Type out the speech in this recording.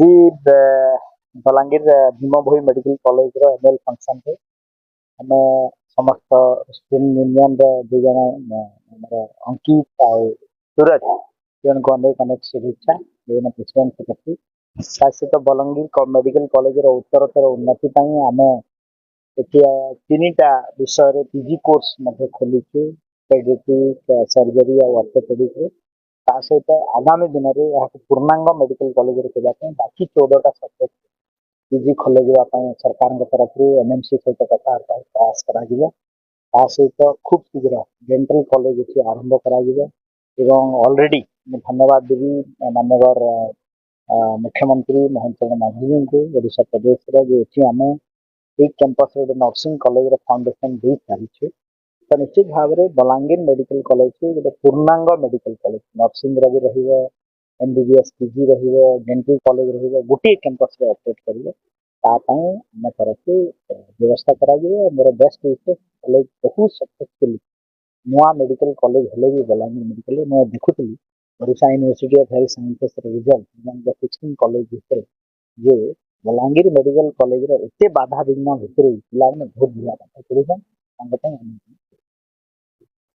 जी Balangir भीमभोई medical college रो annual function रे आम समस्त स्टूडेंट यूनियन रो दु जण हमर अंकित आ सूरज जन को अनेक अनेक शुभेच्छा दोनों प्रेसिडेंट सेक्रेटरी सहित बलांगीर मेडिकल कॉलेज रो उत्तरोत्तर उन्नति ପାଇଁ ଆମେ ଏଠି ତିନିଟା ବିଷୟରେ ପିଜି କୋର୍ସ ମଧ୍ୟ ଖୋଲିଛୁ ପେଡିଆଟ୍ରିକ୍ सर्जरी और ऑर्थोपेडिक ତା ସହିତ ଆଗାମୀ ଦିନରେ ଏହାକୁ ପୂର୍ଣ୍ଣାଙ୍ଗ ମେଡିକାଲ କଲେଜରେ କରିବା ପାଇଁ ବାକି 14ଟା ସବଜେକ୍ଟ ପିଜି ଖୋଲାଯିବା ପାଇଁ ସରକାରଙ୍କ ତରଫରୁ ଏମ୍ଏମ୍ସି ସହିତ କଥାବାର୍ତ୍ତା ପ୍ରୟାସ କରାଯିବ ତା ସହିତ ଖୁବ୍ ଶୀଘ୍ର ଡେଣ୍ଟାଲ କଲେଜ ଏଠି ଆରମ୍ଭ କରାଯିବ ଏବଂ ଅଲରେଡି ମୁଁ ଧନ୍ୟବାଦ ଦେବି ମାନ୍ୟବର मुख्यमंत्री मोहन चरण मांझी जी को ओडिशा प्रदेश जो एठी आम एक कैंपस रे नर्सिंग कॉलेज फाउंडेशन दे सारी तो निश्चित भाव में बलांगीर मेडिकल कॉलेज गोटे पूर्णांग मेडिकल कॉलेज नर्सिंग भी रही एमबीबीएस पीजी रही डेंटल कॉलेज रही गोटे कैंपस रे ऑपरेट करेंगे आम तरफ व्यवस्था करा मोर बेस्ट विशेष कॉलेज बहुत सक्सेसफुल नुआ मेडिकल कॉलेज हेले भी बलांगीर मेडिकल मैं देखुली Odisha university of health sciences result 16 college भितर जे बलांगीर मेडिकल कॉलेज एते बाधा विघ्न भितर पिला बहुत बढ़िया पाठ पढ़ुछन